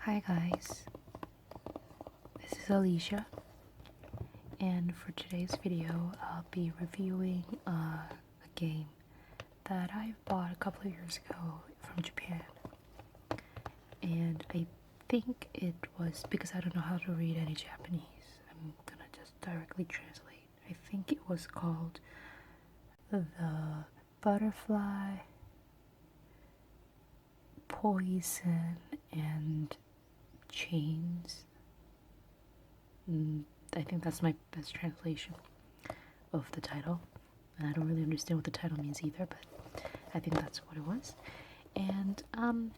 Hi guys, this is Alicia, and for today's video I'll be reviewing a game that I bought a couple of years ago from Japan. And I think it was, because I don't know how to read any Japanese, I'm gonna just directly translate. I think it was called The Butterfly Poison and Chains. I think that's my best translation of the title. And I don't really understand what the title means either, but I think that's what it was. And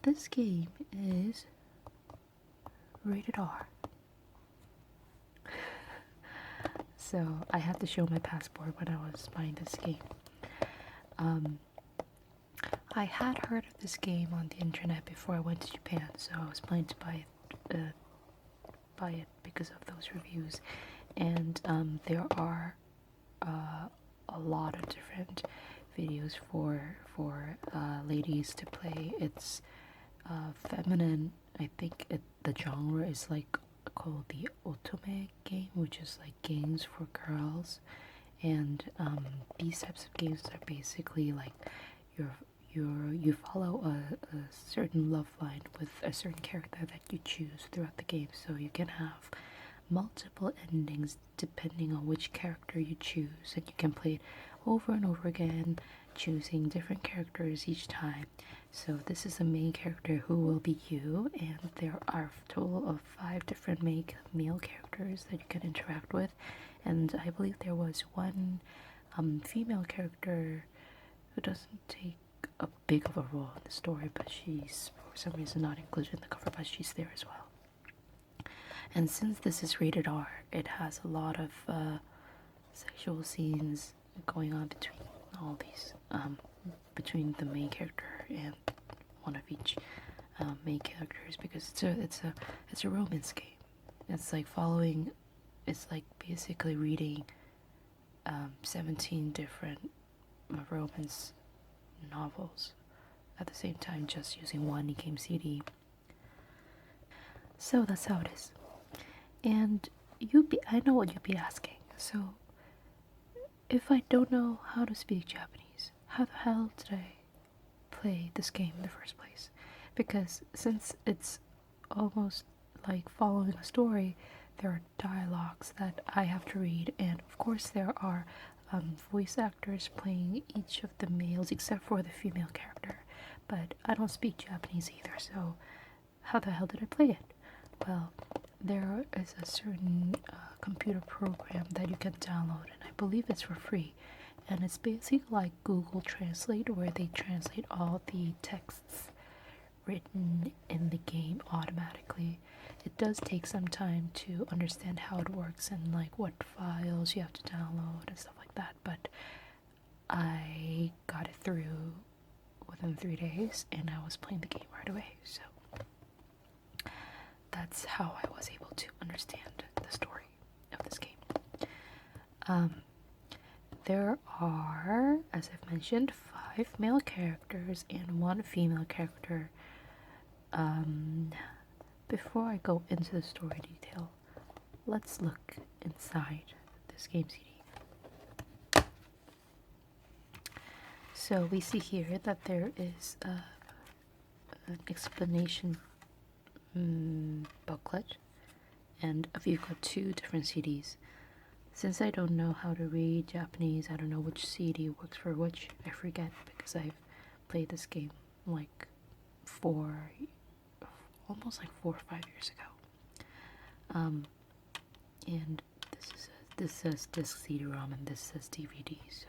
this game is rated R. So I had to show my passport when I was buying this game. I had heard of this game on the internet before I went to Japan, so I was planning to buy it because of those reviews. And there are a lot of different videos for ladies to play. It's feminine. I think the genre is like called the otome game, which is like games for girls. And these types of games are basically like you follow a certain love line with a certain character that you choose throughout the game, so you can have multiple endings depending on which character you choose, and you can play it over and over again, choosing different characters each time. So this is the main character, who will be you, and there are a total of 5 different male characters that you can interact with. And I believe there was one female character who doesn't take a big of a role in the story, but she's for some reason not included in the cover, but she's there as well. And since this is rated R, it has a lot of sexual scenes going on between all these, between the main character and one of each main characters, because it's a romance game. It's like it's like basically reading 17 different romance novels at the same time, just using one game CD. So that's how it is. And I know what you'd be asking. So if I don't know how to speak Japanese, how the hell did I play this game in the first place? Because since it's almost like following a story, there are dialogues that I have to read, and of course there are voice actors playing each of the males except for the female character. But I don't speak Japanese either, so how the hell did I play it? Well, there is a certain computer program that you can download, and I believe it's for free. And it's basically like Google Translate, where they translate all the texts written in the game automatically. It does take some time to understand how it works and like what files you have to download and stuff like that, but I got it through within 3 days and I was playing the game right away. So that's how I was able to understand the story of this game. There are, as I've mentioned, 5 male characters and 1 female character. Before I go into the story detail, let's look inside this game CD. So we see here that there is an explanation booklet, and we've got 2 different CDs. Since I don't know how to read Japanese, I don't know which CD works for which. I forget, because I've played this game like almost like 4 or 5 years ago. And this says disc CD-ROM and this says DVD, so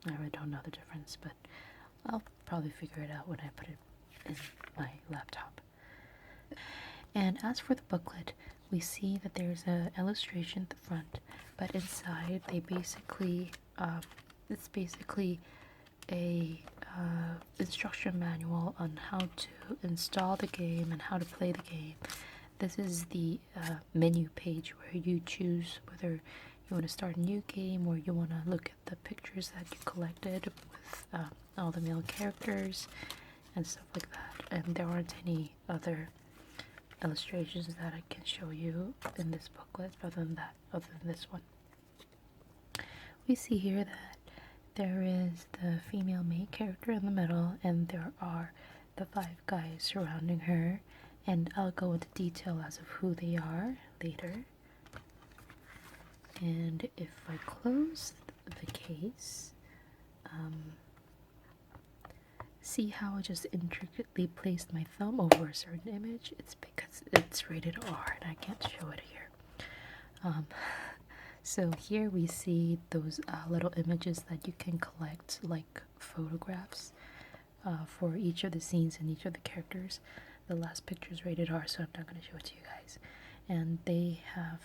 I really don't know the difference, but I'll probably figure it out when I put it in my laptop. And as for the booklet, we see that there's an illustration at the front, but inside they basically it's basically a instruction manual on how to install the game and how to play the game. This is the menu page where you choose whether you want to start a new game or you want to look at the pictures that you collected with all the male characters and stuff like that. and there aren't any other illustrations that I can show you in this booklet other than this one. We see here that there is the female main character in the middle, and there are the 5 guys surrounding her, and I'll go into detail as of who they are later. And if I close the case, see how I just intricately placed my thumb over a certain image? It's because it's rated R and I can't show it here. So here we see those little images that you can collect, like photographs, for each of the scenes and each of the characters. The last picture is rated R, so I'm not going to show it to you guys. And they have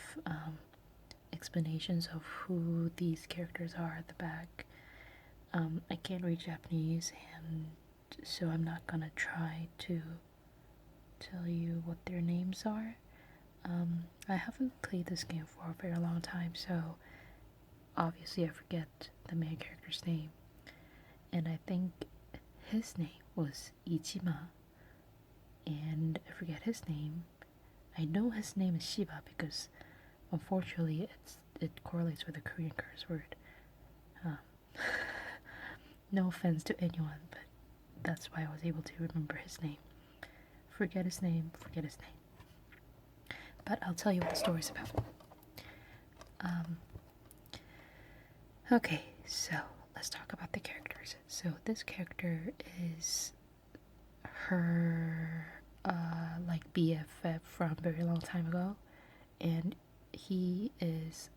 explanations of who these characters are at the back. I can't read Japanese, and so I'm not gonna try to tell you what their names are. I haven't played this game for a very long time, so obviously I forget the main character's name. And I think his name was Ichima, and I forget his name. I know his name is Shiba because unfortunately it correlates with a Korean curse word. No offense to anyone, but that's why I was able to remember his name. Forget his name. But I'll tell you what the story's about. Okay, so let's talk about the characters. So this character is her like BFF from a very long time ago, and he's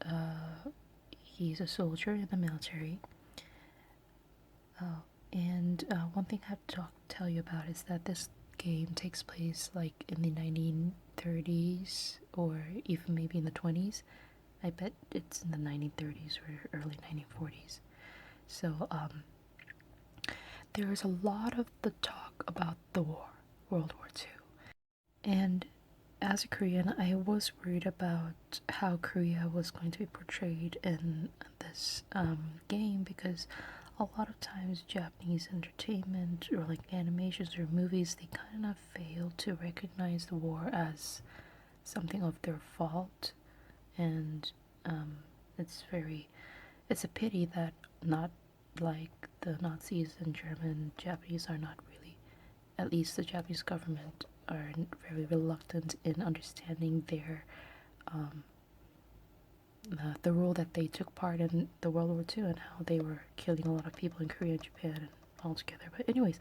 a soldier in the military. And one thing I have to tell you about is that this game takes place like in the 1930s or even maybe in the 20s. I bet it's in the 1930s or early 1940s. So there is a lot of the talk about the war, World War II. And as a Korean, I was worried about how Korea was going to be portrayed in this game, because a lot of times Japanese entertainment or like animations or movies, they kind of fail to recognize the war as something of their fault. And it's a pity that not like the Nazis and German, Japanese are not really, at least the Japanese government are very reluctant in understanding their the role that they took part in the World War II and how they were killing a lot of people in Korea and Japan and all together. But anyways,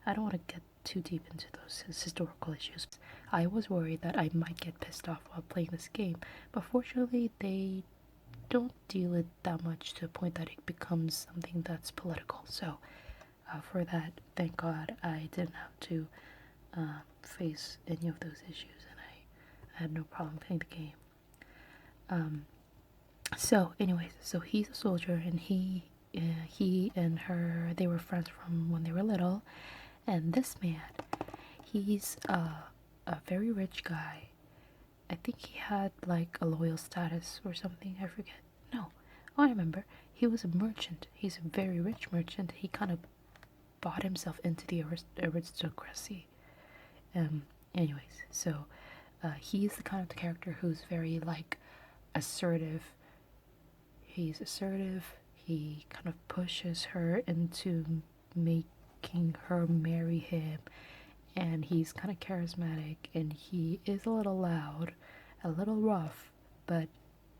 I don't want to get too deep into those historical issues. I was worried that I might get pissed off while playing this game, but fortunately they don't deal it that much to a point that it becomes something that's political. So for that, thank God I didn't have to face any of those issues, and I had no problem playing the game. So anyways, so he's a soldier, and he and her, they were friends from when they were little. And this man, he's a very rich guy. I think he had like a loyal status or something, I forget. No, oh, I remember, he was a merchant. He's a very rich merchant. He kind of bought himself into the aristocracy. Anyways, so he's the kind of character who's very like assertive. He's assertive. He kind of pushes her into making her marry him, and he's kind of charismatic, and he is a little loud, a little rough, but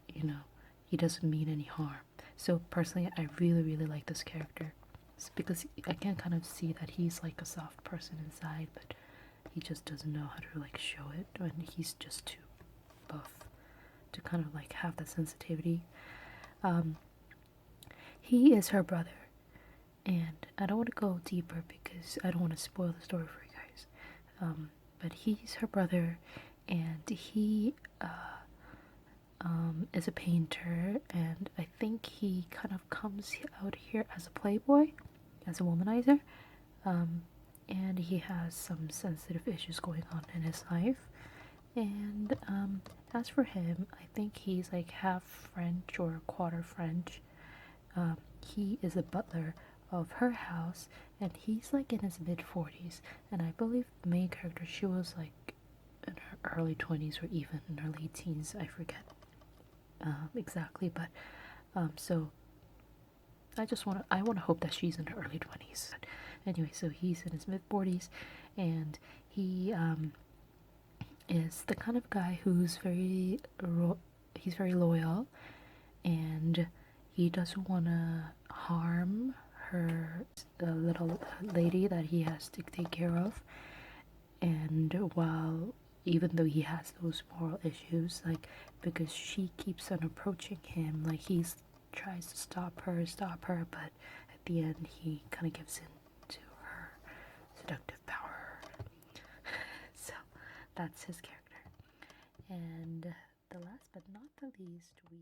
you know, he doesn't mean any harm. So personally, I really like this character. It's because I can kind of see that he's like a soft person inside, but he just doesn't know how to like show it, and he's just too buff to kind of like have that sensitivity. He is her brother, and I don't want to go deeper because I don't want to spoil the story for you guys. But he's her brother, and he is a painter, and I think he kind of comes out here as a playboy, as a womanizer, and he has some sensitive issues going on in his life. And as for him, I think he's like half French or quarter French. He is a butler of her house, and he's like in his mid-40s, and I believe the main character, she was like in her early 20s or even in her late teens, I forget exactly, but so I want to hope that she's in her early 20s. But anyway, so he's in his mid 40s, and he is the kind of guy who's he's very loyal, and he doesn't want to harm the little lady that he has to take care of. And while even though he has those moral issues, like because she keeps on approaching him, like he's tries to stop her, but at the end he kind of gives in to her seductive power. So that's his character. And the last but not the least, we